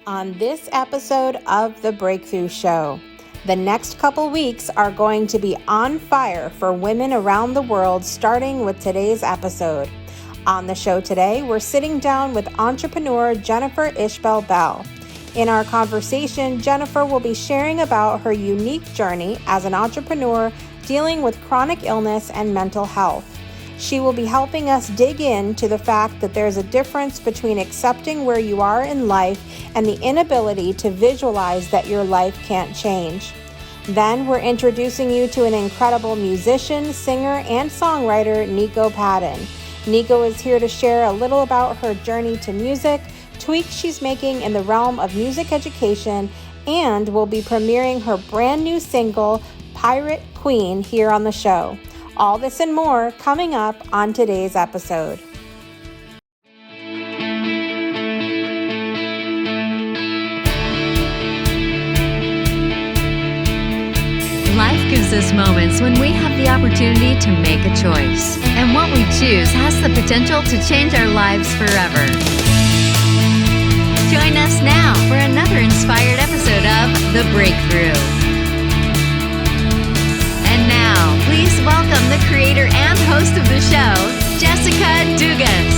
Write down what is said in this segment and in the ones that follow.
on this episode of The Breakthrough Show. The next couple weeks are going to be on fire for women around the world, starting with today's episode. On the show today, we're sitting down with entrepreneur Jennifer Ishbel Bell. In our conversation, Jennifer will be sharing about her unique journey as an entrepreneur dealing with chronic illness and mental health. She will be helping us dig into the fact that there's a difference between accepting where you are in life and the inability to visualize that your life can't change. Then we're introducing you to an incredible musician, singer, and songwriter, Nico Padden. Nico is here to share a little about her journey to music, tweaks she's making in the realm of music education, and will be premiering her brand new single, Pirate Queen, here on the show. All this and more coming up on today's episode. Life gives us moments when we have the opportunity to make a choice, and what we choose has the potential to change our lives forever. Join us now for another inspired episode of The Breakthrough. And now, please welcome the creator and host of the show, Jessica Dugas.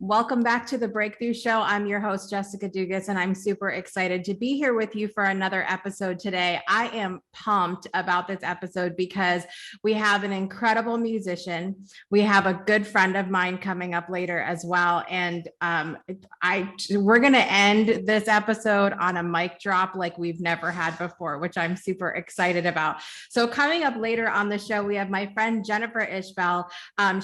Welcome back to The Breakthrough Show. I'm your host, Jessica Dugas, and I'm super excited to be here with you for another episode today. I am pumped about this episode because we have an incredible musician. We have a good friend of mine coming up later as well. And we're going to end this episode on a mic drop like we've never had before, which I'm super excited about. So coming up later on the show, we have my friend Jennifer Ishbel.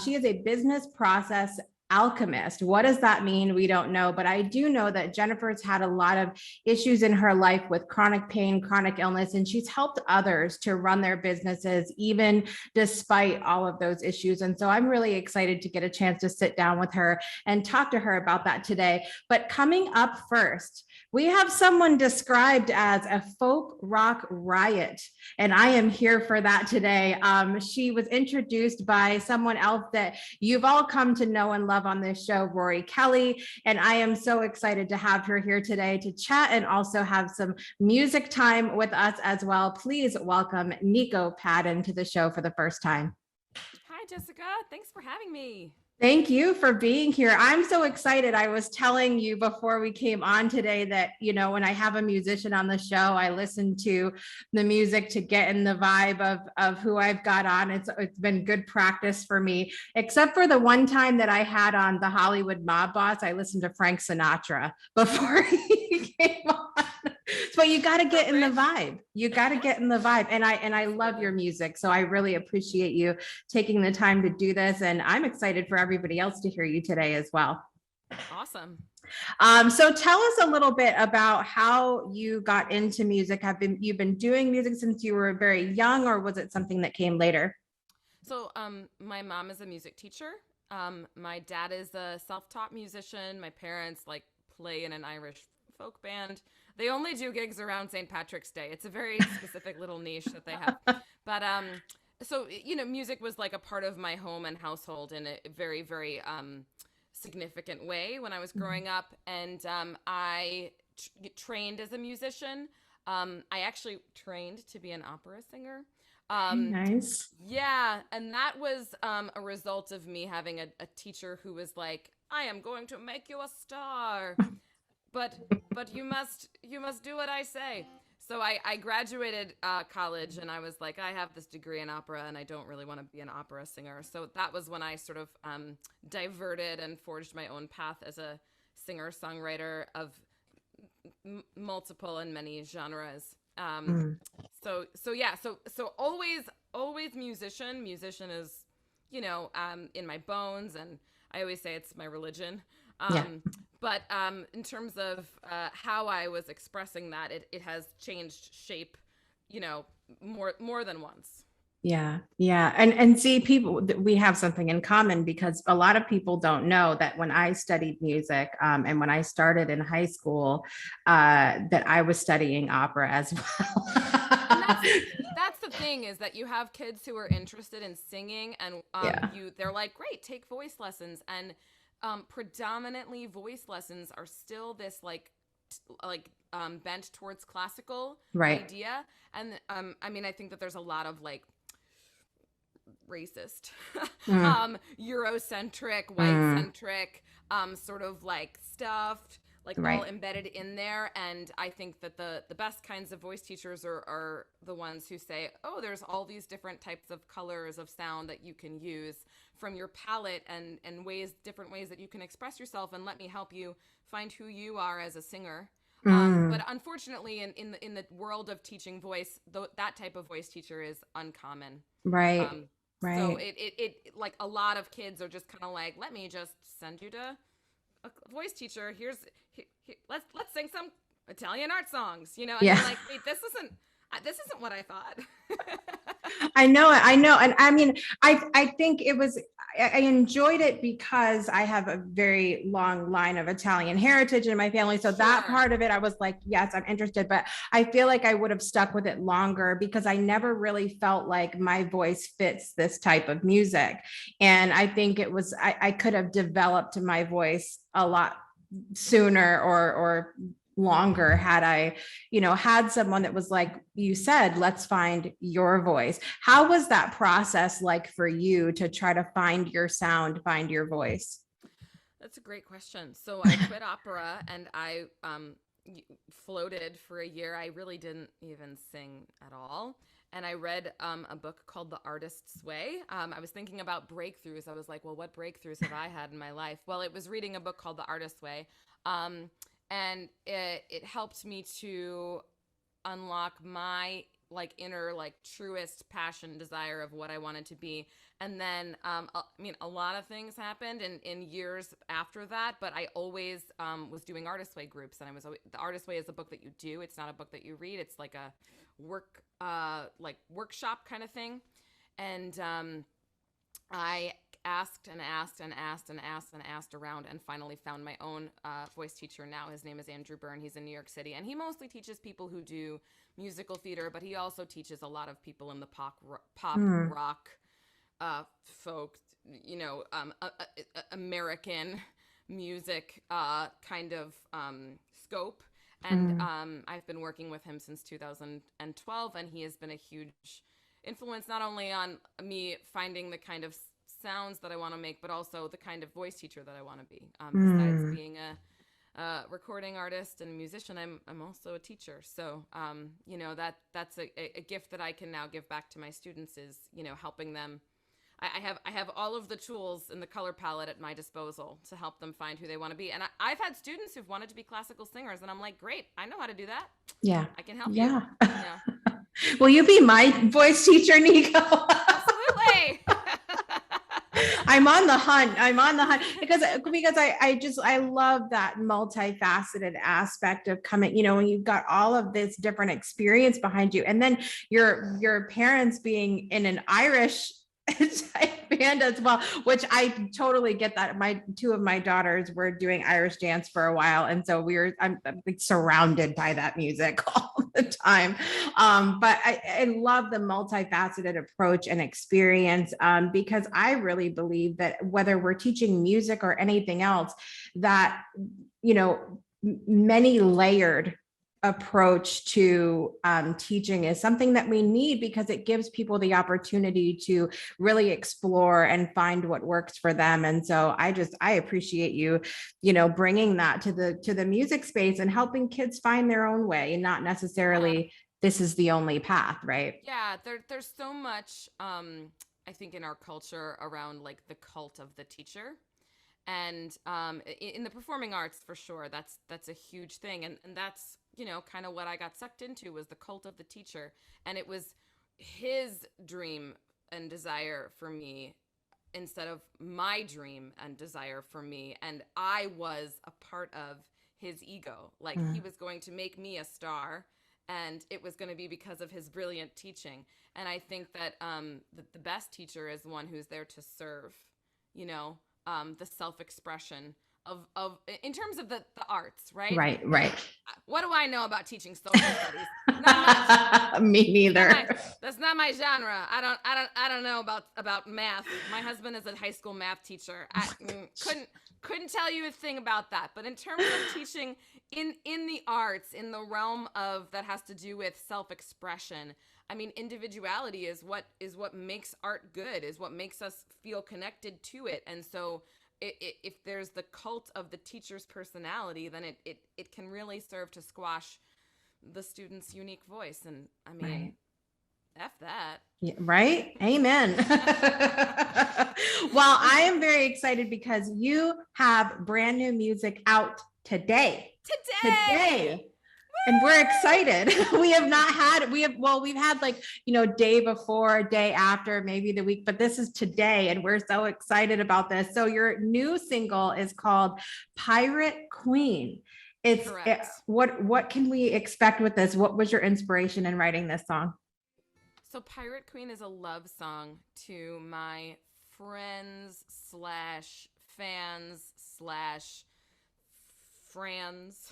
She is a business process alchemist. What does that mean? We don't know, but I do know that Jennifer's had a lot of issues in her life with chronic pain, chronic illness, and she's helped others to run their businesses even despite all of those issues. And so I'm really excited to get a chance to sit down with her and talk to her about that today. But coming up first, we have someone described as a folk rock riot, and I am here for that today. She was introduced by someone else that you've all come to know and love on this show, Rory Kelly, and I am so excited to have her here today to chat and also have some music time with us as well. Please welcome Nico Padden to the show for the first time. Hi, Jessica. Thanks for having me. Thank you for being here. I'm so excited. I was telling you before we came on today that, you know, when I have a musician on the show, I listen to the music to get in the vibe of who I've got on. It's been good practice for me, except for the one time that I had on the Hollywood Mob Boss. I listened to Frank Sinatra before he came on. So you got to get in the vibe. You got to get in the vibe. And I love your music. So I really appreciate you taking the time to do this. And I'm excited for everybody else to hear you today as well. Awesome. So tell us a little bit about how you got into music. You've been doing music since you were very young, or was it something that came later? So my mom is a music teacher. My dad is a self-taught musician. My parents play in an Irish folk band. They only do gigs around St. Patrick's Day. It's a very specific little niche that they have. But so, you know, music was like a part of my home and household in a very, very significant way when I was growing up. And I trained as a musician. I actually trained to be an opera singer. Nice. Yeah. And that was a result of me having a teacher who was like, I am going to make you a star. But you must do what I say. So I graduated college and I was like, I have this degree in opera and I don't really want to be an opera singer. So that was when I sort of diverted and forged my own path as a singer-songwriter of multiple and many genres. So always musician. Musician is, you know, in my bones, and I always say it's my religion. But in terms of how I was expressing that, it has changed shape, you know, more than once. Yeah. And see, we have something in common, because a lot of people don't know that when I studied music and when I started in high school, that I was studying opera as well. That's the thing, is that you have kids who are interested in singing, and they're like, great, take voice lessons. And Predominantly voice lessons are still this bent towards classical Right. idea. And I mean, I think that there's a lot of like racist, Mm, Eurocentric, mm, white-centric, sort of like stuff, like all right. embedded in there. And I think that the best kinds of voice teachers are the ones who say, oh, there's all these different types of colors of sound that you can use from your palette and different ways that you can express yourself, and let me help you find who you are as a singer. But Mm, unfortunately, in the world of teaching voice, that type of voice teacher is uncommon. right. Um, so Right. it like a lot of kids are just kind of like, let me just send you to a voice teacher. Let's sing some Italian art songs, and Yeah. you're like, wait, this isn't what I thought. I know it. I know. And I mean, I think I enjoyed it because I have a very long line of Italian heritage in my family. So that Sure. part of it, I was like, yes, I'm interested. But I feel like I would have stuck with it longer because I never really felt like my voice fits this type of music. And I think I could have developed my voice a lot sooner or longer had I, had someone that was like you said, let's find your voice. How was that process like for you to try to find your sound, find your voice? That's a great question. So I quit opera and I floated for a year. I really didn't even sing at all. And I read a book called The Artist's Way. I was thinking about breakthroughs. I was like, well, what breakthroughs have I had in my life? Well, it was reading a book called The Artist's Way. And it helped me to unlock my like inner like truest passion desire of what I wanted to be. And then I mean, a lot of things happened in years after that, but I always was doing Artist Way groups. And The Artist Way is a book that you do, it's not a book that you read. It's like a workshop kind of thing. And I asked and asked and asked and asked and asked around, and finally found my own voice teacher now. His name is Andrew Byrne. He's in New York City, and he mostly teaches people who do musical theater, but he also teaches a lot of people in the pop Hmm. rock, folk, American music kind of scope. And Hmm. I've been working with him since 2012, and he has been a huge influence not only on me finding the kind of sounds that I want to make, but also the kind of voice teacher that I want to be. Besides Hmm. being a recording artist and a musician, I'm also a teacher. So that's a gift that I can now give back to my students is helping them. I have all of the tools in the color palette at my disposal to help them find who they want to be. And I've had students who've wanted to be classical singers, and I'm like, great, I know how to do that. Yeah. I can help you. Yeah. Yeah, Will you be my voice teacher, Nico? absolutely. I'm on the hunt. I'm on the hunt because I love that multifaceted aspect of coming, when you've got all of this different experience behind you. And then your parents being in an Irish type band as well, which I totally get that. Two of my daughters were doing Irish dance for a while. And so I'm like surrounded by that music all the time. But I love the multifaceted approach and experience because I really believe that whether we're teaching music or anything else, that, many layered approach to teaching is something that we need because it gives people the opportunity to really explore and find what works for them. And so I appreciate you, bringing that to the music space and helping kids find their own way, not Yeah. necessarily this is the only path, right? Yeah, there's so much I think in our culture around like the cult of the teacher. And in the performing arts for sure, that's a huge thing. And that's, kind of what I got sucked into was the cult of the teacher. And it was his dream and desire for me instead of my dream and desire for me. And I was a part of his ego. Like he Mm, was going to make me a star, and it was going to be because of his brilliant teaching. And I think that the best teacher is one who's there to serve, the self-expression of in terms of the arts, right? right, right. What do I know about teaching social studies? Not much. Me neither. That's not my genre. I don't know about math. My husband is a high school math teacher. I couldn't tell you a thing about that. But in terms of teaching in the arts, in the realm of that has to do with self-expression, I mean, individuality is what makes art good, is what makes us feel connected to it. And so if there's the cult of the teacher's personality, then it can really serve to squash the student's unique voice. And I mean, Right. F that. Yeah, right? Amen. Well, I am very excited because you have brand new music out today. Today. And we're excited. We've had like, day before, day after, maybe the week, but this is today. And we're so excited about this. So your new single is called Pirate Queen. What can we expect with this? What was your inspiration in writing this song? So Pirate Queen is a love song to my friends / fans / friends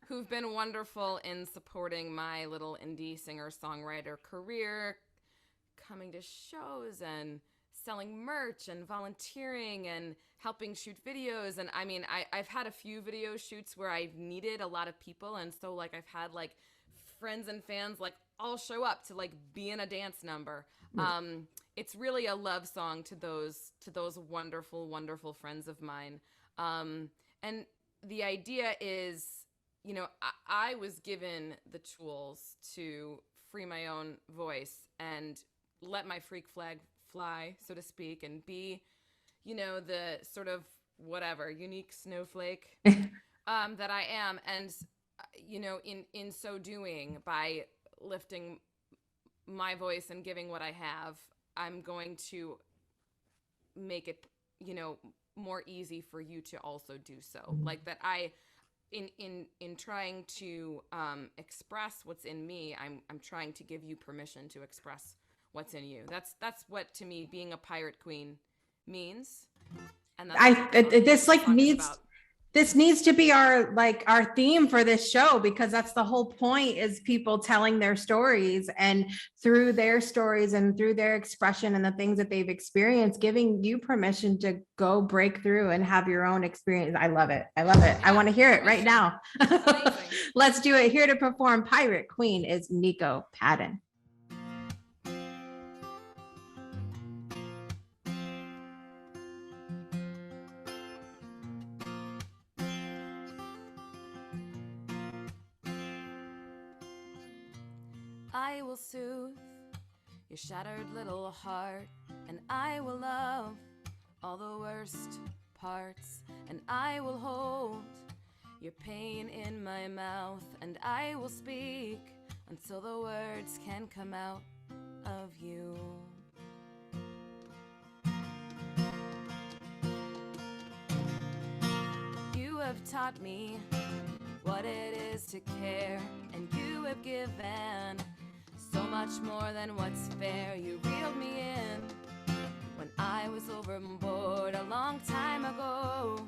who've been wonderful in supporting my little indie singer-songwriter career, coming to shows and selling merch and volunteering and helping shoot videos. And I mean, I've had a few video shoots where I've needed a lot of people. And so like I've had like friends and fans like all show up to like be in a dance number. It's really a love song to those wonderful, wonderful friends of mine. And the idea is, I was given the tools to free my own voice and let my freak flag fly, so to speak, and be, the sort of whatever unique snowflake that I am. And, in so doing, by lifting my voice and giving what I have, I'm going to make it, more easy for you to also do so. Like that in trying to express what's in me, I'm trying to give you permission to express what's in you. That's what, to me, being a pirate queen means. And this needs to be our theme for this show, because that's the whole point, is people telling their stories, and through their stories and through their expression and the things that they've experienced, giving you permission to go break through and have your own experience. I love it. Yeah, I want to hear it right now. Let's do it. Here to perform Pirate Queen is Nico Padden. I will soothe your shattered little heart, and I will love all the worst parts, and I will hold your pain in my mouth, and I will speak until the words can come out of you. You have taught me what it is to care, and you have given so much more than what's fair. You reeled me in when I was overboard a long time ago.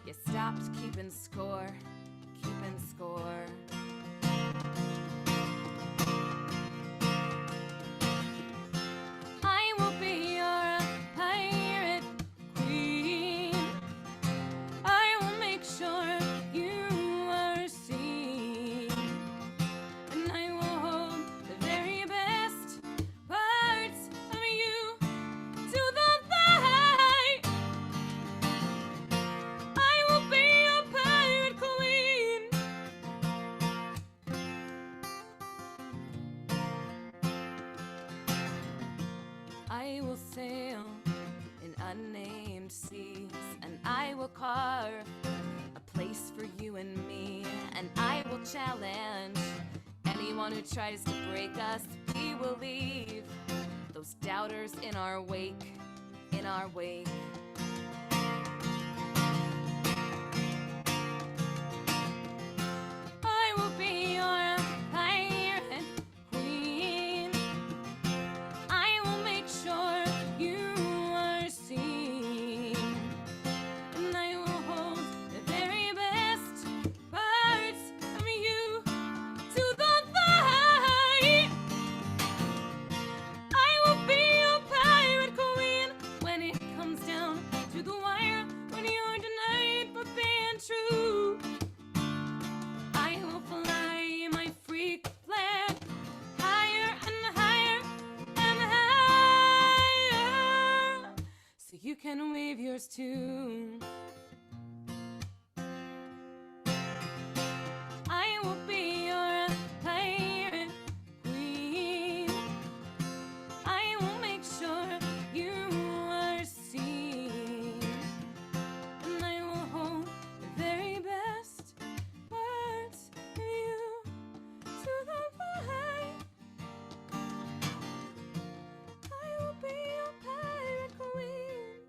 You stopped keeping score. I will be your pirate queen. I will make sure you are seen, and I will hold the very best parts of you to the light. I will be your pirate queen. I will sail in unnamed seas, and I will carve a place for you and me, and I will challenge anyone who tries to break us. We will leave those doubters in our wake. I will be your pirate queen. I will make sure you are seen, and I will hold the very best part to the wire when you're denied for being true. I will fly my freak flag higher and higher and higher, so you can wave yours too. I will be your pirate queen. I will make sure you are seen, and I will hold the very best parts of you to the light. I will be your pirate queen.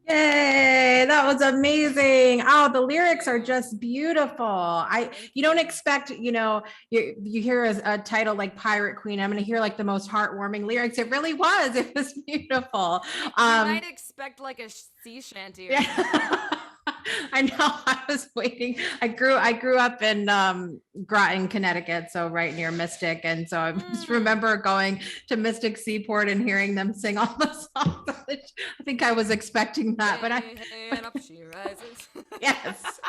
Yay, that was amazing. Oh, the lyrics are just beautiful. You don't expect, you hear a title like Pirate Queen. I'm going to hear like the most heartwarming lyrics. It really was. It was beautiful. You might expect like a sea shanty or something. Yeah. I know. I was waiting. I grew up in Groton, Connecticut, so right near Mystic, and so I just remember going to Mystic Seaport and hearing them sing all the songs. I think I was expecting that, but and up she rises. yes.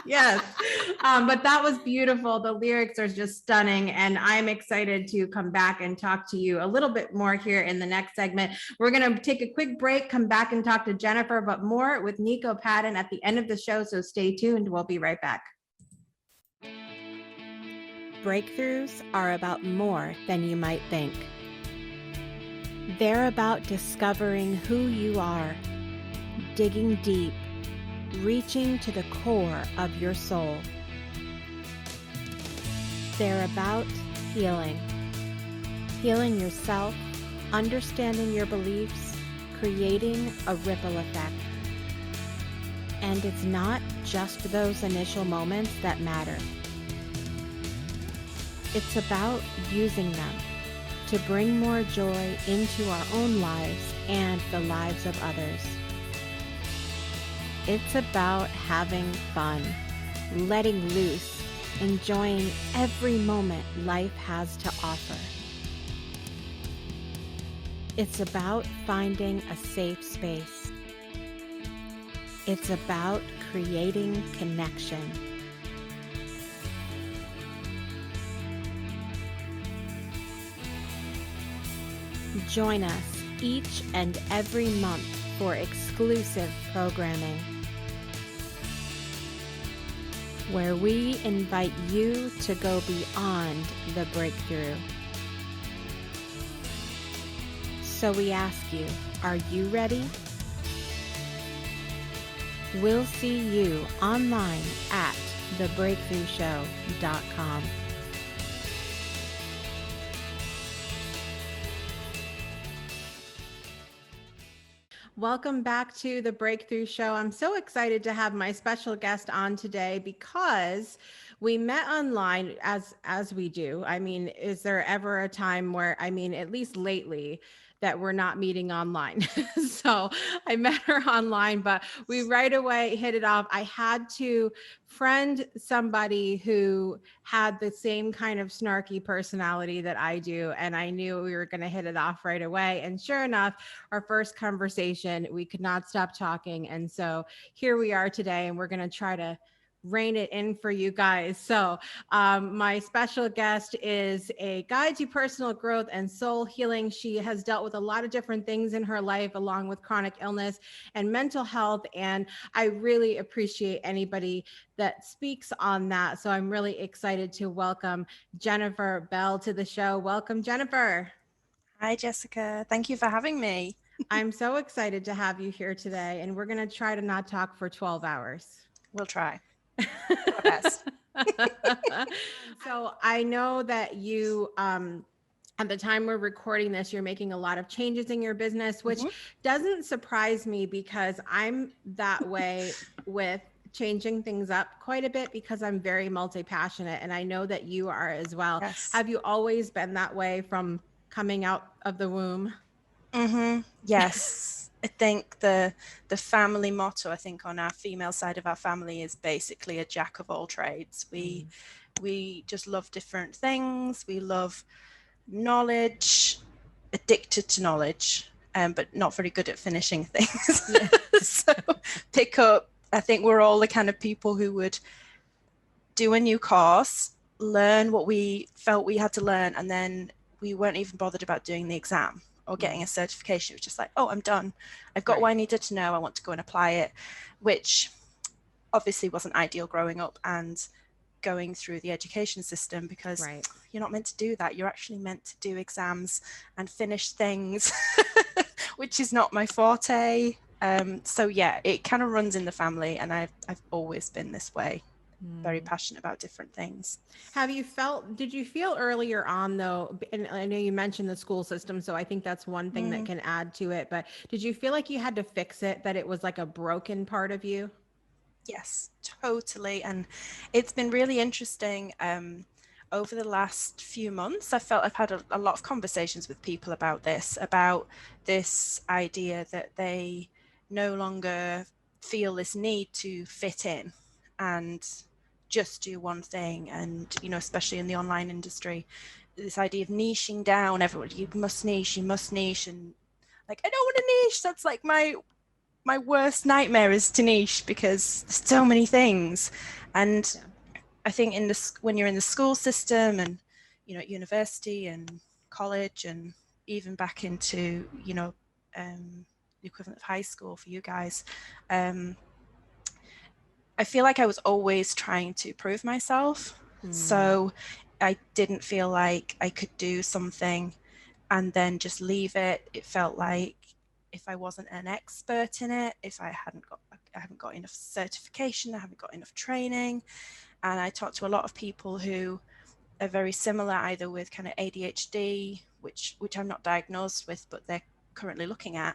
But that was beautiful. The lyrics are just stunning, and I'm excited to come back and talk to you a little bit more here in the next segment. We're going to take a quick break, come back and talk to Jennifer, but more with Nico Padden at the end of the show. So stay tuned. We'll be right back. Breakthroughs are about more than you might think. They're about discovering who you are, digging deep, reaching to the core of your soul. They're about healing yourself, understanding your beliefs, creating a ripple effect. And it's not just those initial moments that matter. It's about using them to bring more joy into our own lives and the lives of others. It's about having fun, letting loose, enjoying every moment life has to offer. It's about finding a safe space. It's about creating connection. Join us each and every month for exclusive programming, where we invite you to go beyond the breakthrough. So we ask you, are you ready? We'll see you online at thebreakthroughshow.com. Welcome back to the Breakthrough Show. I'm so excited to have my special guest on today because we met online as we do. I mean, is there ever a time where, at least lately, that we're not meeting online? So I met her online, but we right away hit it off. I had to friend somebody who had the same kind of snarky personality that I do, and I knew we were going to hit it off right away. And sure enough, our first conversation, we could not stop talking. And so here we are today, and we're going to try to rein it in for you guys. So my special guest is a guide to personal growth and soul healing. She has dealt with a lot of different things in her life, along with chronic illness and mental health. And I really appreciate anybody that speaks on that. So I'm really excited to welcome Jennifer Bell to the show. Welcome, Jennifer. Hi, Jessica. Thank you for having me. I'm so excited to have you here today. And we're going to try to not talk for 12 hours. We'll try. Our best. So I know that you, at the time we're recording this, you're making a lot of changes in your business, which doesn't surprise me because I'm that way with changing things up quite a bit because I'm very multi-passionate, and I know that you are as well. Yes. Have you always been that way from coming out of the womb? Yes. I think the family motto, I think, on our female side of our family is basically a jack of all trades. We We just love different things. We love knowledge, addicted to knowledge, but not very good at finishing things. Yeah. So pick up, I think we're all the kind of people who would do a new course, learn what we felt we had to learn, and then we weren't even bothered about doing the exam or getting a certification. It was just like, oh, I'm done. I've got what I needed to know. I want to go and apply it, which obviously wasn't ideal growing up and going through the education system, because you're not meant to do that. You're actually meant to do exams and finish things, which is not my forte. So yeah, it kind of runs in the family, and I've always been this way. Very passionate about different things. Did you feel earlier on though, and I know you mentioned the school system, so I think that's one thing that can add to it, but did you feel like you had to fix it, that it was like a broken part of you? Yes, totally. And it's been really interesting. Over the last few months, I felt I've had a lot of conversations with people about this idea that they no longer feel this need to fit in and just do one thing. And, you know, especially in the online industry, this idea of niching down, everyone, you must niche. And like, I don't want to niche. That's like my worst nightmare is to niche, because there's so many things. And I think when you're in the school system and, you know, at university and college and even back into, you know, the equivalent of high school for you guys, I feel like I was always trying to prove myself. So I didn't feel like I could do something and then just leave it. It felt like if I wasn't an expert in it, if I haven't got enough certification, I haven't got enough training. And I talked to a lot of people who are very similar, either with kind of ADHD, which I'm not diagnosed with, but they're currently looking at,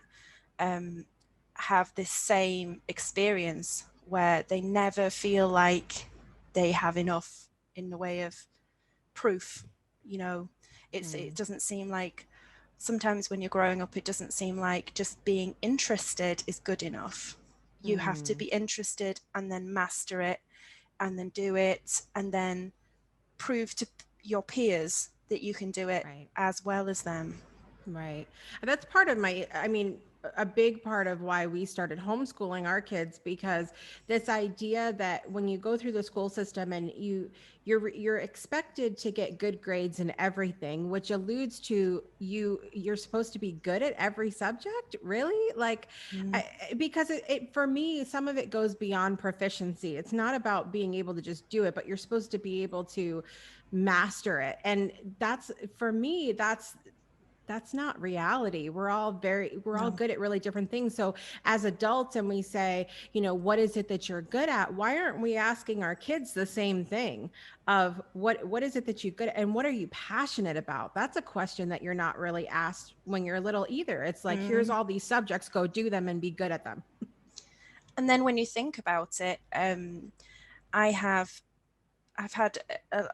have this same experience where they never feel like they have enough in the way of proof. You know, it doesn't seem like, sometimes when you're growing up, it doesn't seem like just being interested is good enough. You have to be interested and then master it and then do it and then prove to your peers that you can do it as well as them. Right. And that's part of a big part of why we started homeschooling our kids, because this idea that when you go through the school system and you're expected to get good grades in everything, which alludes to you're supposed to be good at every subject, really? Like, because it for me, some of it goes beyond proficiency. It's not about being able to just do it, but you're supposed to be able to master it. And that's, for me, that's not reality. We're all good at really different things. So as adults, and we say, you know, what is it that you're good at? Why aren't we asking our kids the same thing of what is it that you're good at and what are you passionate about? That's a question that you're not really asked when you're little either. It's like, here's all these subjects, go do them and be good at them. And then when you think about it, I've had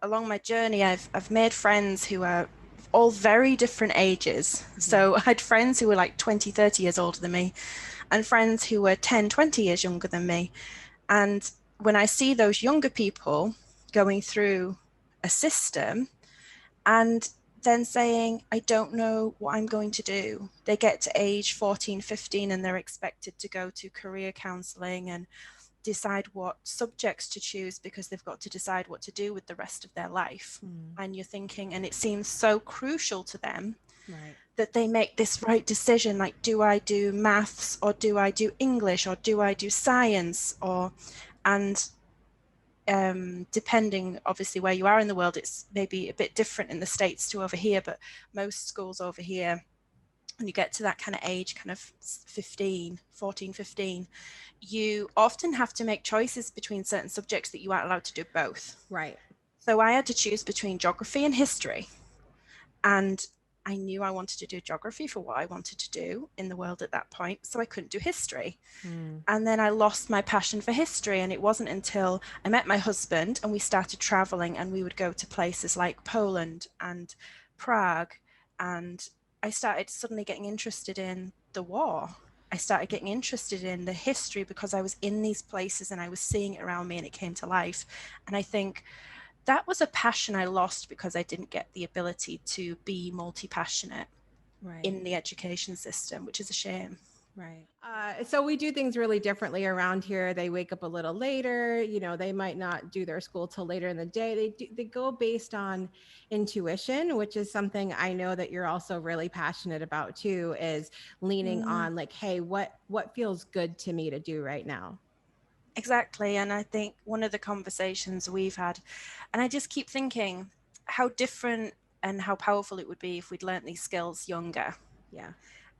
along my journey, I've made friends who are all very different ages. So I had friends who were like 20, 30 years older than me, and friends who were 10, 20 years younger than me. And when I see those younger people going through a system and then saying, I don't know what I'm going to do. They get to age 14, 15, and they're expected to go to career counseling and decide what subjects to choose, because they've got to decide what to do with the rest of their life. And you're thinking, and it seems so crucial to them that they make this right decision, like, do I do maths or do I do English or do I do science? Depending obviously where you are in the world, it's maybe a bit different in the States to over here, but most schools over here, when you get to that kind of age, kind of 14, 15, you often have to make choices between certain subjects that you aren't allowed to do both. Right. So I had to choose between geography and history. And I knew I wanted to do geography for what I wanted to do in the world at that point, so I couldn't do history. And then I lost my passion for history, and it wasn't until I met my husband and we started traveling, and we would go to places like Poland and Prague, and I started suddenly getting interested in the war. I started getting interested in the history because I was in these places and I was seeing it around me and it came to life. And I think that was a passion I lost because I didn't get the ability to be multi-passionate in the education system, which is a shame. Right. So we do things really differently around here. They wake up a little later, they might not do their school till later in the day. They go based on intuition, which is something I know that you're also really passionate about too, is leaning on like, hey, what feels good to me to do right now? Exactly. And I think one of the conversations we've had, and I just keep thinking how different and how powerful it would be if we'd learnt these skills younger. Yeah.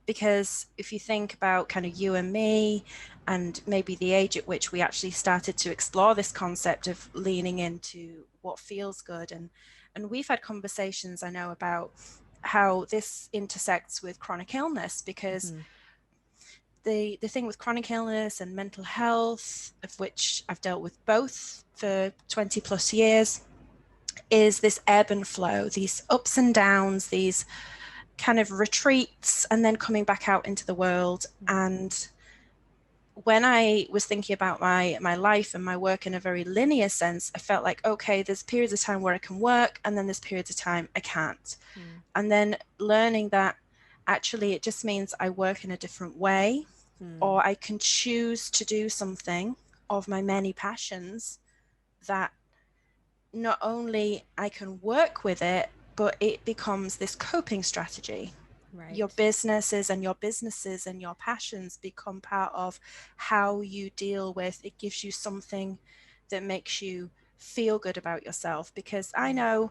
Because if you think about kind of you and me, and maybe the age at which we actually started to explore this concept of leaning into what feels good, and we've had conversations, I know, about how this intersects with chronic illness, because the thing with chronic illness and mental health, of which I've dealt with both for 20 plus years, is this ebb and flow, these ups and downs, these kind of retreats, and then coming back out into the world. And when I was thinking about my life and my work in a very linear sense, I felt like, okay, there's periods of time where I can work, and then there's periods of time I can't. And then learning that actually it just means I work in a different way, or I can choose to do something of my many passions that not only I can work with it, but it becomes this coping strategy. Right. Your businesses and your passions become part of how you deal with it. Gives you something that makes you feel good about yourself. Because I know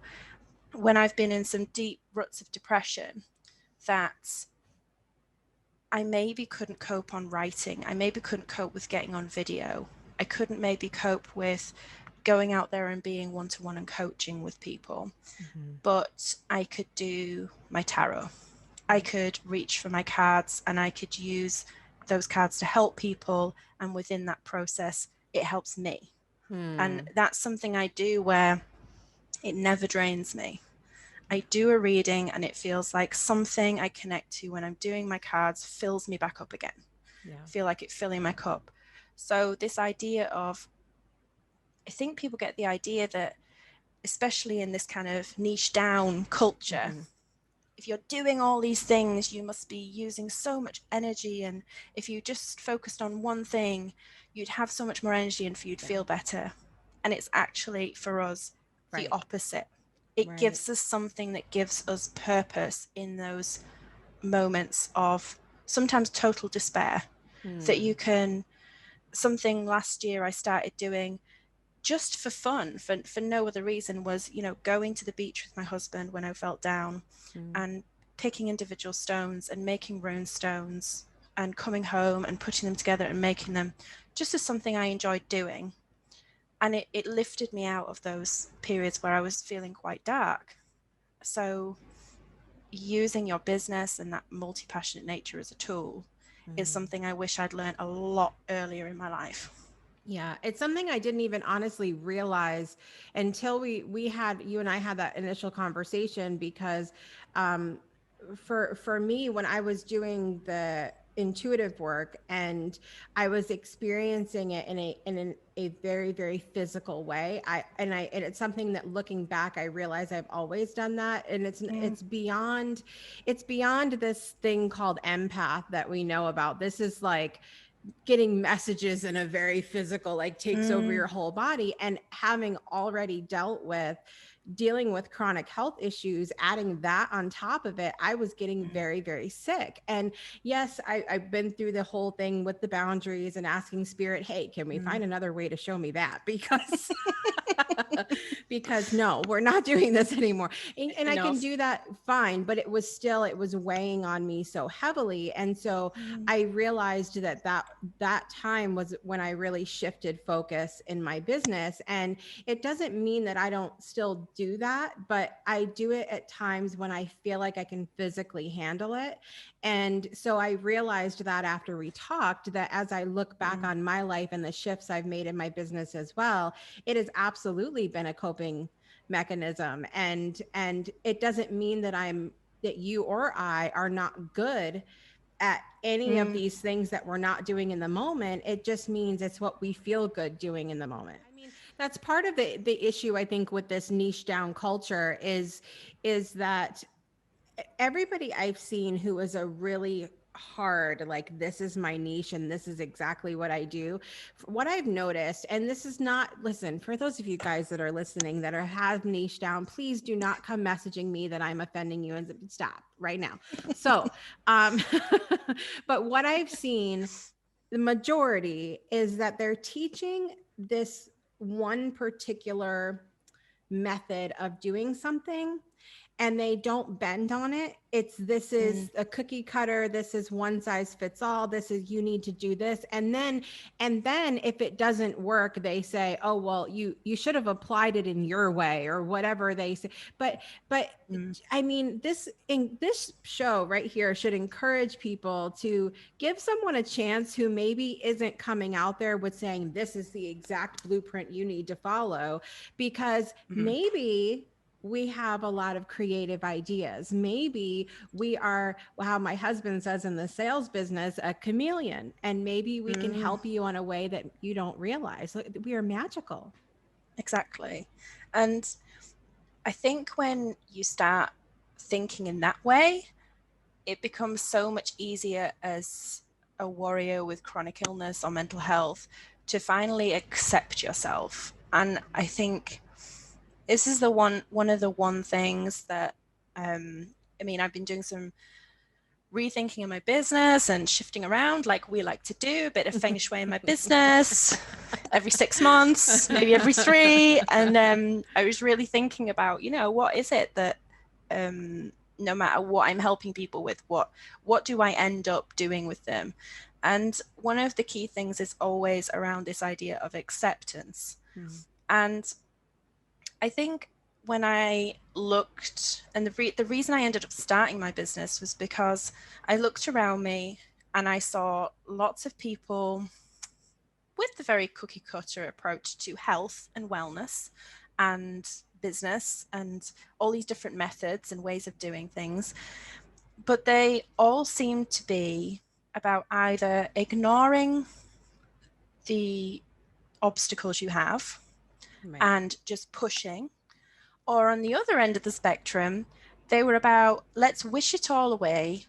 when I've been in some deep ruts of depression that I maybe couldn't cope on writing. I maybe couldn't cope with getting on video. I couldn't maybe cope with going out there and being one-to-one and coaching with people. But I could do my tarot. I could reach for my cards, and I could use those cards to help people. And within that process, it helps me. And that's something I do where it never drains me. I do a reading and it feels like something I connect to when I'm doing my cards fills me back up again. I feel like it's filling my cup. So this idea of, I think people get the idea that, especially in this kind of niche down culture, if you're doing all these things, you must be using so much energy. And if you just focused on one thing, you'd have so much more energy and you'd feel better. And it's actually, for us, the opposite. It gives us something that gives us purpose in those moments of sometimes total despair. That you can, something last year I started doing just for fun, for no other reason, was, going to the beach with my husband when I felt down and picking individual stones and making rune stones and coming home and putting them together and making them just as something I enjoyed doing. And it lifted me out of those periods where I was feeling quite dark. So using your business and that multi-passionate nature as a tool is something I wish I'd learned a lot earlier in my life. Yeah, it's something I didn't even honestly realize until you and I had that initial conversation, because for me, when I was doing the intuitive work and I was experiencing it in a very, very physical way, and it's something that, looking back, I realize I've always done that. And it's beyond this thing called empath that we know about. This is like getting messages in a very physical, like, takes over your whole body. And having already dealing with chronic health issues, adding that on top of it, I was getting very, very sick. And yes, I've been through the whole thing with the boundaries and asking spirit, hey, can we find another way to show me that? Because because no, we're not doing this anymore. And I can do that fine, but it was weighing on me so heavily. And so I realized that time was when I really shifted focus in my business. And it doesn't mean that I don't still do that, but I do it at times when I feel like I can physically handle it. And so I realized that after we talked, that as I look back on my life and the shifts I've made in my business as well, it has absolutely been a coping mechanism. And it doesn't mean that you or I are not good at any of these things that we're not doing in the moment. It just means it's what we feel good doing in the moment. I mean, That's part of the issue, I think, with this niche down culture is that everybody I've seen who is a really hard, like, this is my niche and this is exactly what I do. What I've noticed, and this is not, listen, for those of you guys that are listening that have niche down, please do not come messaging me that I'm offending you, and stop right now. So, but what I've seen, the majority is that they're teaching this one particular method of doing something, and they don't bend on it. This is a cookie cutter. This is one size fits all. This is, you need to do this. And then if it doesn't work, they say, oh, well, you should have applied it in your way, or whatever they say. But I mean, this show right here should encourage people to give someone a chance who maybe isn't coming out there with saying, this is the exact blueprint you need to follow, because maybe we have a lot of creative ideas. Maybe we are, how my husband says in the sales business, a chameleon, and maybe we can help you in a way that you don't realize. We are magical. Exactly. And I think when you start thinking in that way, it becomes so much easier as a warrior with chronic illness or mental health to finally accept yourself. And I think this is one of the things that, I mean, I've been doing some rethinking in my business and shifting around, like we like to do, a bit of feng shui in my business every 6 months, maybe every 3. And I was really thinking about, what is it that, no matter what I'm helping people with, what do I end up doing with them? And one of the key things is always around this idea of acceptance. And I think when I looked, and the reason I ended up starting my business was because I looked around me and I saw lots of people with the very cookie cutter approach to health and wellness and business and all these different methods and ways of doing things. But they all seem to be about either ignoring the obstacles you have and just pushing, or on the other end of the spectrum, they were about, let's wish it all away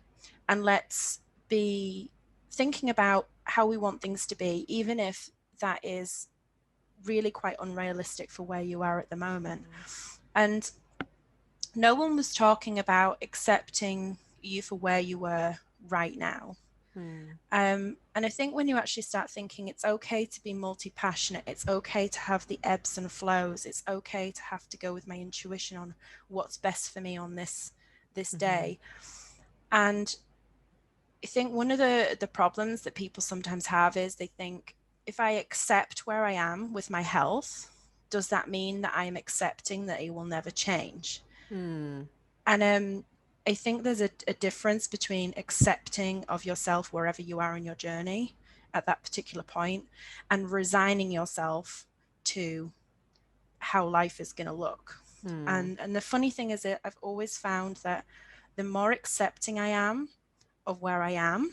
and let's be thinking about how we want things to be, even if that is really quite unrealistic for where you are at the moment. And no one was talking about accepting you for where you were right now. And I think when you actually start thinking it's okay to be multi-passionate, it's okay to have the ebbs and flows, it's okay to have to go with my intuition on what's best for me on this day. And I think one of the problems that people sometimes have is they think, if I accept where I am with my health, does that mean that I am accepting that it will never change? And I think there's a difference between accepting of yourself wherever you are in your journey at that particular point and resigning yourself to how life is going to look. And the funny thing is that I've always found that the more accepting I am of where I am,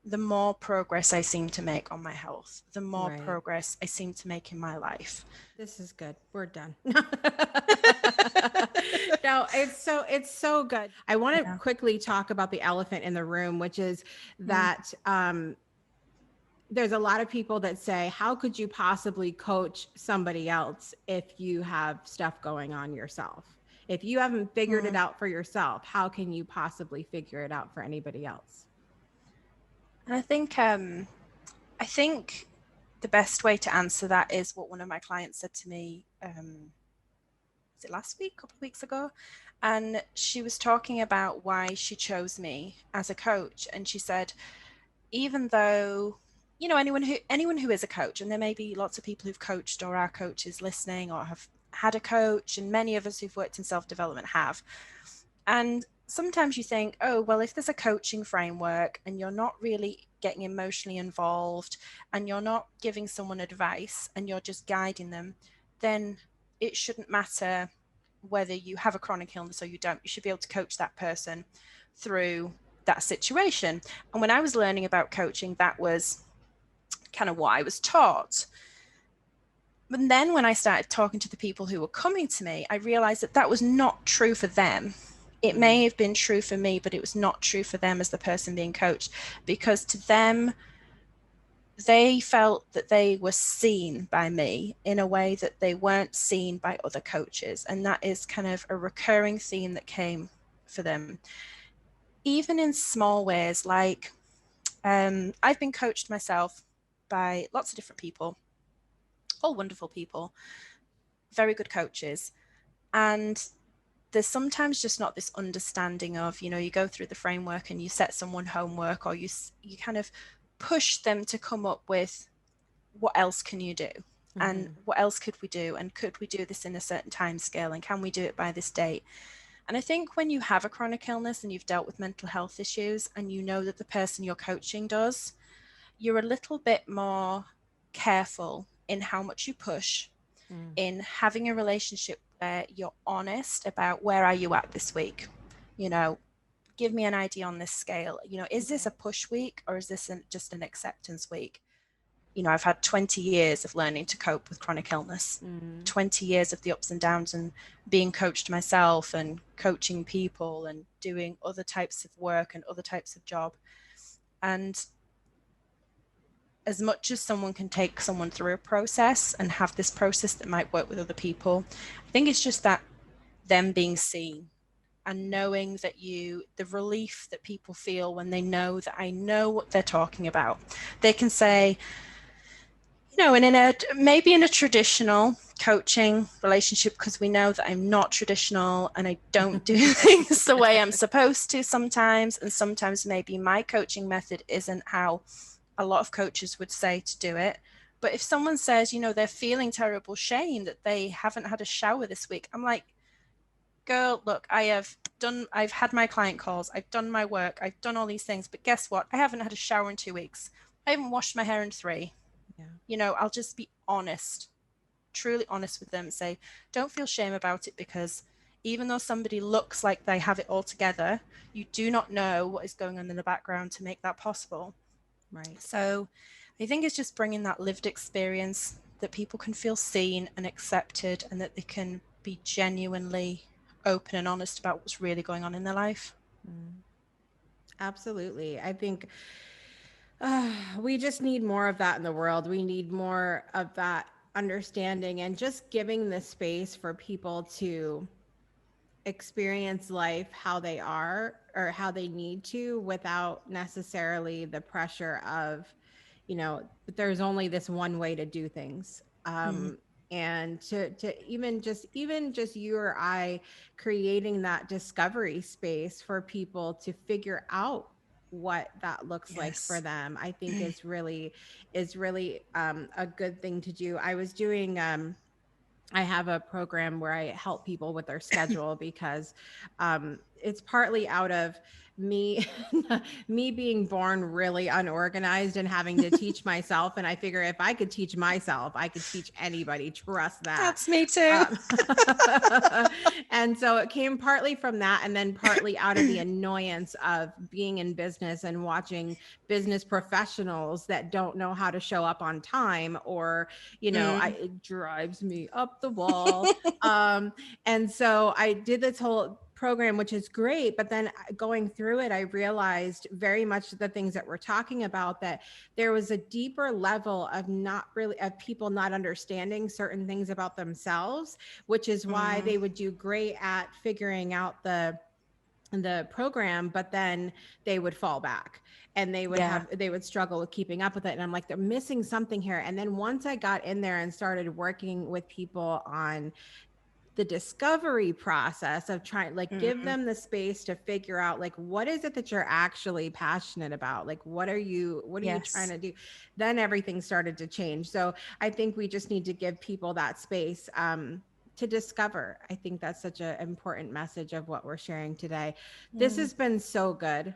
the more progress I seem to make on my health, the more progress I seem to make in my life. This is good. We're done. No, it's so good. I want to quickly talk about the elephant in the room, which is that there's a lot of people that say, how could you possibly coach somebody else if you have stuff going on yourself? If you haven't figured it out for yourself, how can you possibly figure it out for anybody else? And I think the best way to answer that is what one of my clients said to me, was it last week, a couple of weeks ago? And she was talking about why she chose me as a coach. And she said, even though, anyone who is a coach, and there may be lots of people who've coached or are coaches listening or have had a coach, and many of us who've worked in self-development have. And sometimes you think, oh, well, if there's a coaching framework and you're not really getting emotionally involved and you're not giving someone advice and you're just guiding them, then it shouldn't matter whether you have a chronic illness or you don't. You should be able to coach that person through that situation. And when I was learning about coaching, that was kind of what I was taught. But then when I started talking to the people who were coming to me, I realized that that was not true for them. It may have been true for me, but it was not true for them as the person being coached, because to them, they felt that they were seen by me in a way that they weren't seen by other coaches. And that is kind of a recurring theme that came for them. Even in small ways, like I've been coached myself by lots of different people, all wonderful people, very good coaches. And there's sometimes just not this understanding of, you know, you go through the framework and you set someone homework, or you kind of push them to come up with, what else can you do? And what else could we do? And could we do this in a certain time scale? And can we do it by this date? And I think when you have a chronic illness and you've dealt with mental health issues, and you know that the person you're coaching does, you're a little bit more careful in how much you push, in having a relationship where you're honest about, where are you at this week? You know, give me an idea on this scale. You know, is this a push week, or is this just an acceptance week? You know, I've had 20 years of learning to cope with chronic illness, 20 years of the ups and downs, and being coached myself and coaching people and doing other types of work and other types of job. And as much as someone can take someone through a process and have this process that might work with other people, I think it's just that them being seen and knowing that the relief that people feel when they know that I know what they're talking about. They can say, you know, and maybe in a traditional coaching relationship, because we know that I'm not traditional and I don't do things the way I'm supposed to sometimes, and sometimes maybe my coaching method isn't how a lot of coaches would say to do it. But if someone says, you know, they're feeling terrible shame that they haven't had a shower this week, I'm like, girl, look, I've had my client calls, I've done my work, I've done all these things, but guess what? I haven't had a shower in 2 weeks. I haven't washed my hair in 3. Yeah. You know, I'll just be honest, truly honest with them and say, don't feel shame about it, because even though somebody looks like they have it all together, you do not know what is going on in the background to make that possible. Right. So I think it's just bringing that lived experience, that people can feel seen and accepted, and that they can be genuinely open and honest about what's really going on in their life. Absolutely. I think we just need more of that in the world. We need more of that understanding, and just giving the space for people to experience life how they are, or how they need to, without necessarily the pressure of, you know, there's only this one way to do things. And to even just you or I creating that discovery space for people to figure out what that looks like for them, I think is really a good thing to do. I was doing I have a program where I help people with their schedule, because it's partly out of me being born really unorganized and having to teach myself. And I figure if I could teach myself, I could teach anybody. Trust that. That's me too. And so it came partly from that, and then partly out of the annoyance of being in business and watching business professionals that don't know how to show up on time, or, you know, it drives me up the wall. And so I did this whole program, which is great. But then going through it, I realized very much the things that we're talking about, that there was a deeper level of people not understanding certain things about themselves, which is why they would do great at figuring out the program, but then they would fall back, and they would struggle with keeping up with it. And I'm like, they're missing something here. And then once I got in there and started working with people on the discovery process of trying, like, give them the space to figure out, like, what is it that you're actually passionate about? Like, what are you trying to do? Then everything started to change. So I think we just need to give people that space to discover. I think that's such an important message of what we're sharing today. This has been so good.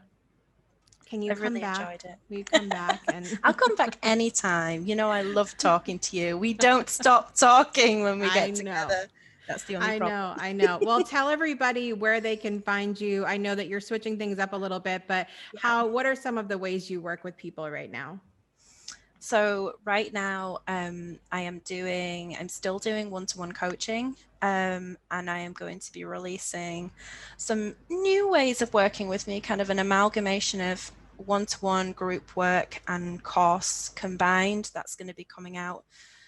Can you come back? Enjoyed it. Will you come back? And I'll come back anytime. You know, I love talking to you. We don't stop talking when we get together. That's the only problem. I know. Well, tell everybody where they can find you. I know that you're switching things up a little bit, but what are some of the ways you work with people right now? So right now, I'm still doing one-to-one coaching, and I am going to be releasing some new ways of working with me, kind of an amalgamation of one-to-one group work and course combined. That's going to be coming out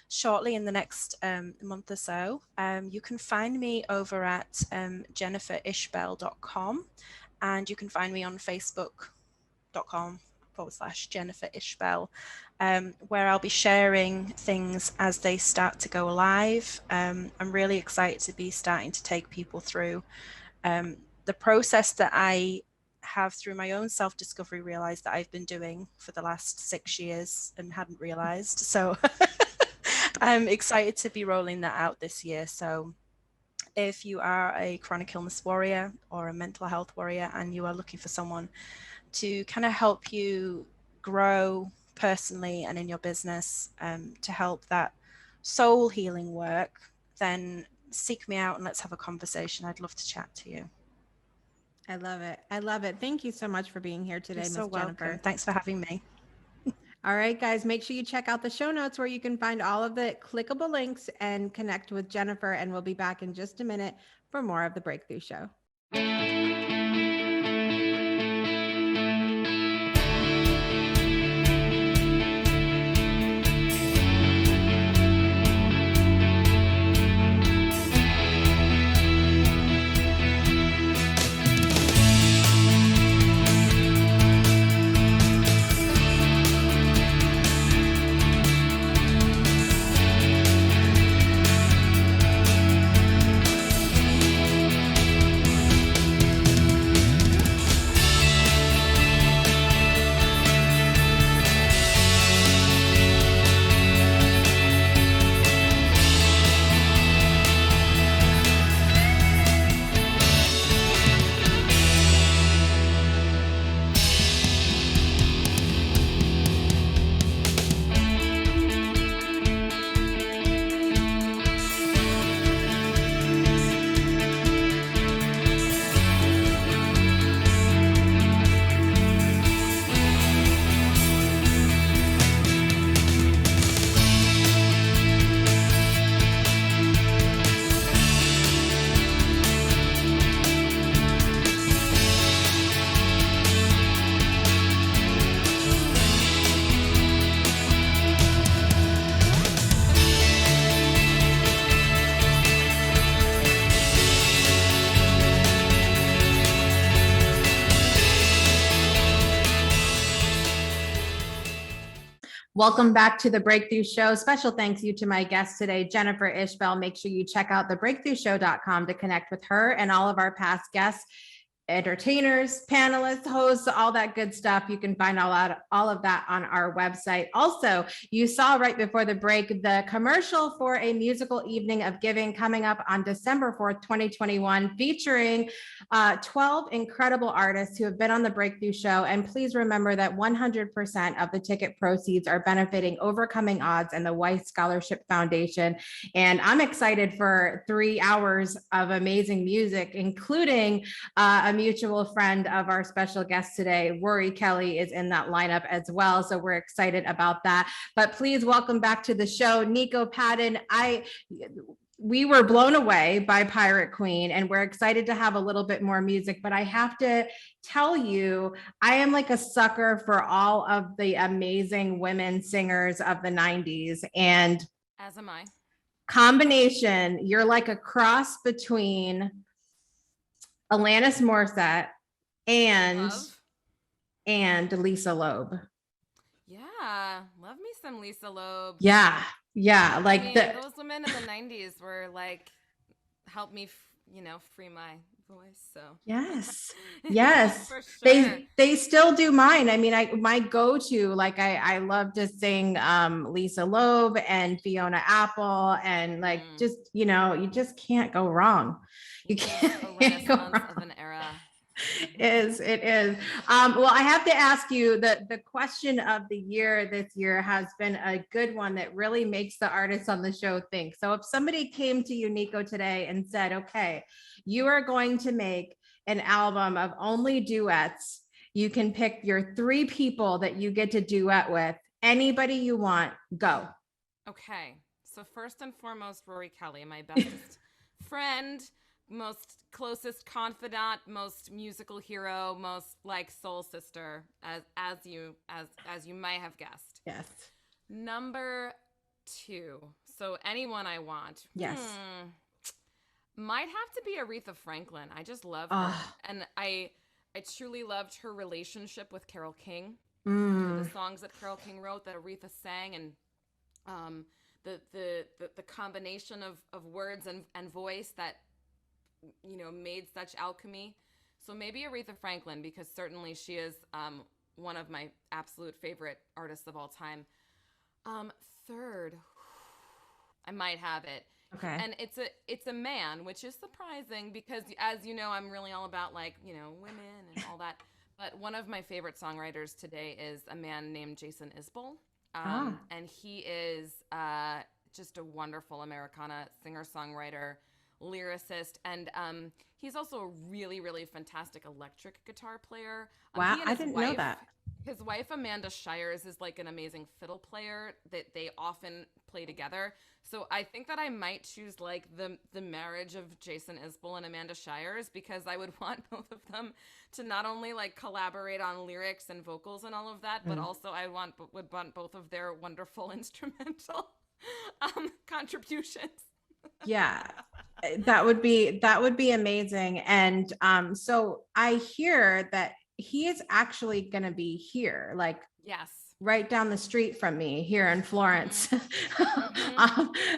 shortly in the next month or so. You can find me over at jenniferishbel.com, and you can find me on facebook.com/Jennifer Ishbel, where I'll be sharing things as they start to go live. I'm really excited to be starting to take people through the process that I have through my own self-discovery realized that I've been doing for the last 6 years and hadn't realized. So I'm excited to be rolling that out this year. So if you are a chronic illness warrior or a mental health warrior and you are looking for someone to kind of help you grow personally and in your business, to help that soul healing work, then seek me out and let's have a conversation. I'd love to chat to you. I love it. I love it. Thank you so much for being here today, Miss Jennifer. Welcome. Thanks for having me. All right, guys, make sure you check out the show notes where you can find all of the clickable links and connect with Jennifer. And we'll be back in just a minute for more of the Breakthrough Show. Welcome back to the Breakthrough Show. Special thanks you to my guest today, Jennifer Ishbel. Make sure you check out thebreakthroughshow.com to connect with her and all of our past guests, entertainers, panelists, hosts, all that good stuff. You can find all of that on our website. Also, you saw right before the break the commercial for a musical evening of giving coming up on December 4th, 2021, featuring 12 incredible artists who have been on the Breakthrough Show. And please remember that 100% of the ticket proceeds are benefiting Overcoming Odds and the Weiss Scholarship Foundation. And I'm excited for 3 hours of amazing music, including a mutual friend of our special guest today, Rory Kelly, is in that lineup as well. So we're excited about that. But please welcome back to the show, Nico Padden. We were blown away by Pirate Queen, and we're excited to have a little bit more music. But I have to tell you, I am like a sucker for all of the amazing women singers of the 90s. And as am I. Combination, you're like a cross between Alanis Morissette and Lisa Loeb. Yeah, love me some Lisa Loeb. Yeah, like, I mean, those women in the 90s were like, helped me, free my voice. So yes, for sure. They still do mine. I mean, my go-to, like I love to sing Lisa Loeb and Fiona Apple, and like just you just can't go wrong. You can't go wrong. Of an era. It is. Well, I have to ask you the question of the year this year has been a good one that really makes the artists on the show think. So if somebody came to you, Nico, today and said, okay, you are going to make an album of only duets. You can pick your 3 people that you get to duet with. Anybody you want, go. Okay. So first and foremost, Rory Kelly, my bestest friend, most closest confidant, most musical hero, most like soul sister, as you might have guessed. Yes. Number 2. So anyone I want. Yes. Might have to be Aretha Franklin. I just love her. And I truly loved her relationship with Carole King. The songs that Carole King wrote that Aretha sang, and the combination of words and voice that made such alchemy. So maybe Aretha Franklin, because certainly she is one of my absolute favorite artists of all time. Third, I might have it. Okay. And it's a man, which is surprising because, as you know, I'm really all about women and all that. But one of my favorite songwriters today is a man named Jason Isbell. And he is just a wonderful Americana singer-songwriter, lyricist, and he's also a really, really fantastic electric guitar player. Wow, I didn't know that. His wife, Amanda Shires, is like an amazing fiddle player that they often play together. So I think that I might choose like the marriage of Jason Isbell and Amanda Shires, because I would want both of them to not only like collaborate on lyrics and vocals and all of that, but also I would want both of their wonderful instrumental contributions. Yeah, that would be amazing. And so I hear that he is actually going to be here, like yes, right down the street from me here in Florence.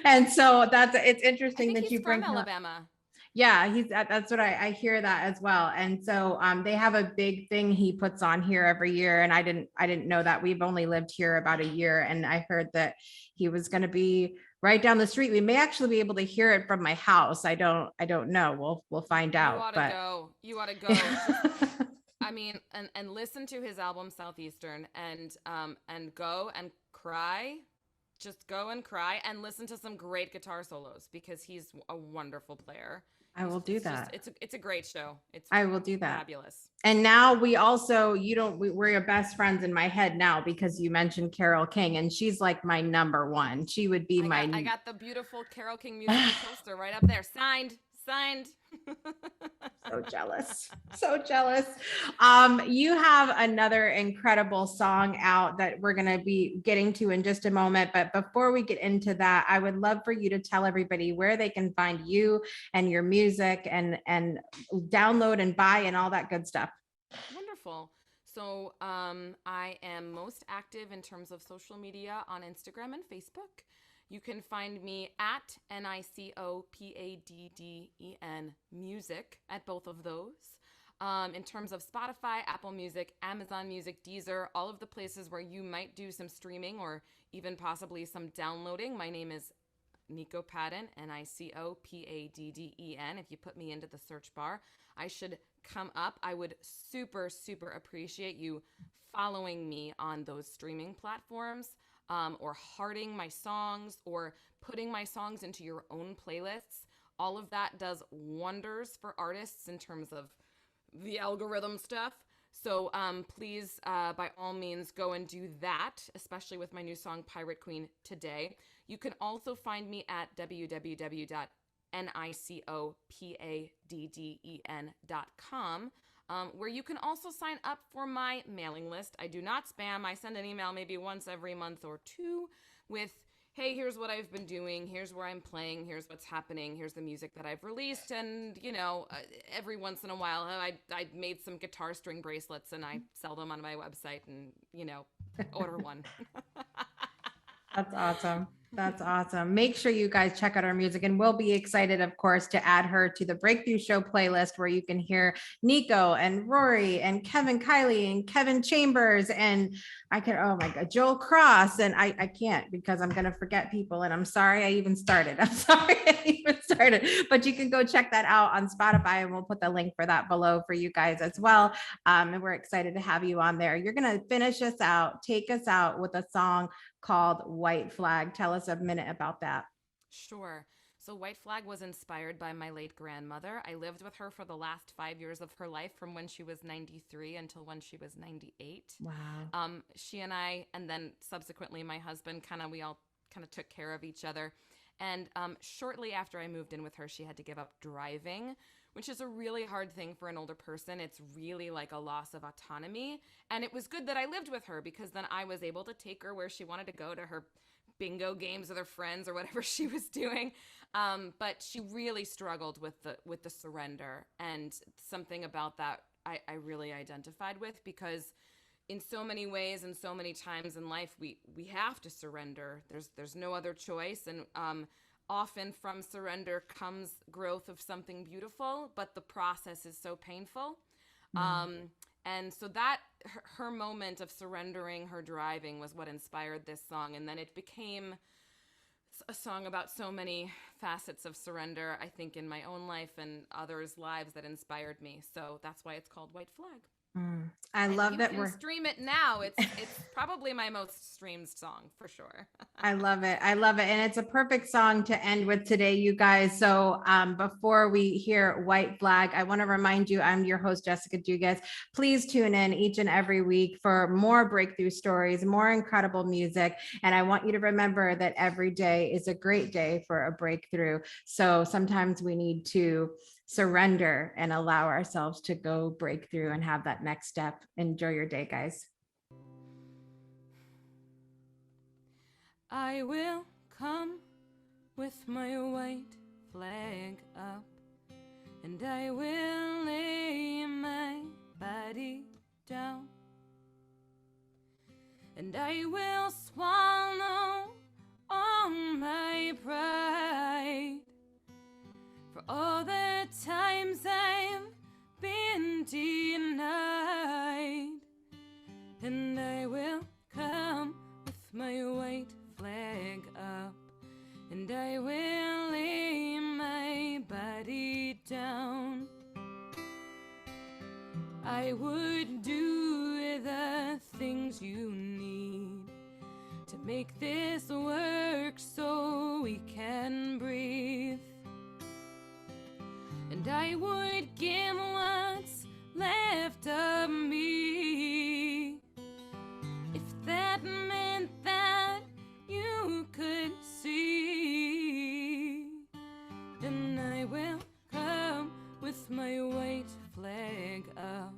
And so it's interesting that you bring from Alabama. Yeah, that's what I hear that as well. And so they have a big thing he puts on here every year. And I didn't know that. We've only lived here about a year, and I heard that he was going to be right down the street. We may actually be able to hear it from my house. I don't know. We'll find out. You ought to go. I mean, and listen to his album Southeastern, and go and cry. Just go and cry and listen to some great guitar solos, because he's a wonderful player. I will do that. It's a great show. I will do that. Fabulous. And now we also, we're your best friends in my head now, because you mentioned Carole King, and she's like my number one. She would be I got the beautiful Carole King music poster right up there. Signed. So jealous. You have another incredible song out that we're going to be getting to in just a moment. But before we get into that, I would love for you to tell everybody where they can find you and your music and download and buy and all that good stuff. Wonderful. So I am most active in terms of social media on Instagram and Facebook. You can find me at NicoPadden music at both of those. In terms of Spotify, Apple Music, Amazon Music, Deezer, all of the places where you might do some streaming or even possibly some downloading. My name is Nico Padden, NicoPadden. If you put me into the search bar, I should come up. I would super, super appreciate you following me on those streaming platforms. Or hearting my songs, or putting my songs into your own playlists. All of that does wonders for artists in terms of the algorithm stuff. So please, by all means, go and do that, especially with my new song, Pirate Queen, today. You can also find me at www.NicoPadden.com. Where you can also sign up for my mailing list. I do not spam. I send an email maybe once every month or two with, hey, here's what I've been doing. Here's where I'm playing. Here's what's happening. Here's the music that I've released. And, every once in a while, I made some guitar string bracelets and I sell them on my website and, order one. That's awesome. That's awesome. Make sure you guys check out our music, and we'll be excited, of course, to add her to the Breakthrough Show playlist, where you can hear Nico and Rory and Kevin Kiley and Kevin Chambers, and oh my God, Joel Cross. And I can't, because I'm going to forget people, and I'm sorry I even started. But you can go check that out on Spotify, and we'll put the link for that below for you guys as well. And we're excited to have you on there. You're going to take us out with a song called White Flag. Tell us a minute about that. Sure. So White Flag was inspired by my late grandmother. I lived with her for the last 5 years of her life, from when she was 93 until when she was 98. Wow. She and I, and then subsequently my husband, we all kind of took care of each other. And shortly after I moved in with her, she had to give up driving, which is a really hard thing for an older person. It's really like a loss of autonomy. And it was good that I lived with her, because then I was able to take her where she wanted to go, to her bingo games with her friends or whatever she was doing. But she really struggled with the surrender, and something about that I really identified with, because in so many ways and so many times in life, we have to surrender. There's no other choice. And often from surrender comes growth of something beautiful, but the process is so painful. And so that her moment of surrendering her driving was what inspired this song. And then it became a song about so many facets of surrender, I think, in my own life and others' lives, that inspired me. So that's why it's called White Flag. I love that we're stream it now. It's probably my most streamed song for sure. I love it. I love it. And it's a perfect song to end with today, you guys. So before we hear White Flag, I want to remind you, I'm your host, Jessica Dugas. Please tune in each and every week for more breakthrough stories, more incredible music. And I want you to remember that every day is a great day for a breakthrough. So sometimes we need to surrender and allow ourselves to go break through and have that next step. Enjoy your day, guys. I will come with my white flag up, and I will lay my body down, and I will swallow all my pride for all the times I've been denied. And I will come with my white flag up, and I will lay my body down. I would do the things you need to make this work so we can breathe. And I would give what's left of me, if that meant that you could see. Then I will come with my white flag up,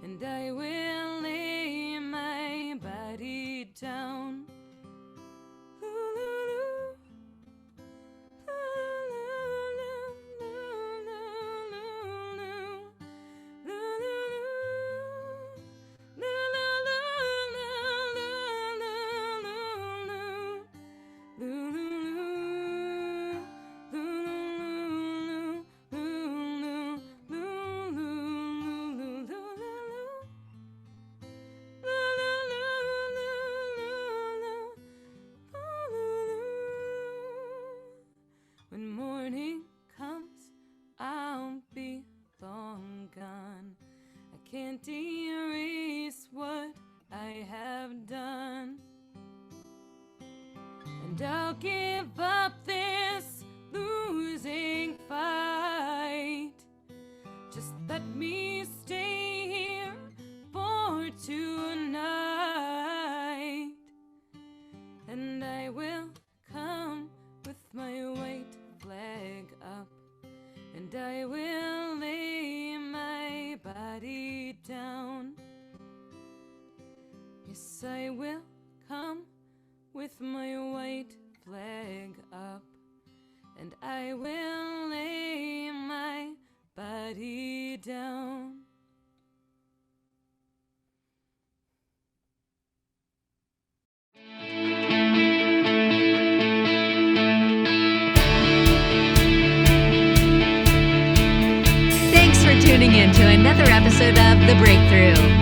and I will lay my body down. When morning comes, I'll be long gone. I can't erase what I have done, and I'll give up this losing fight. Just let me stay here for tonight, and I will come with my white flag up, and I will lay my body down. Yes, I will come with my white flag up, and I will lay my body down. Thanks for tuning in to another episode of The Breakthrough.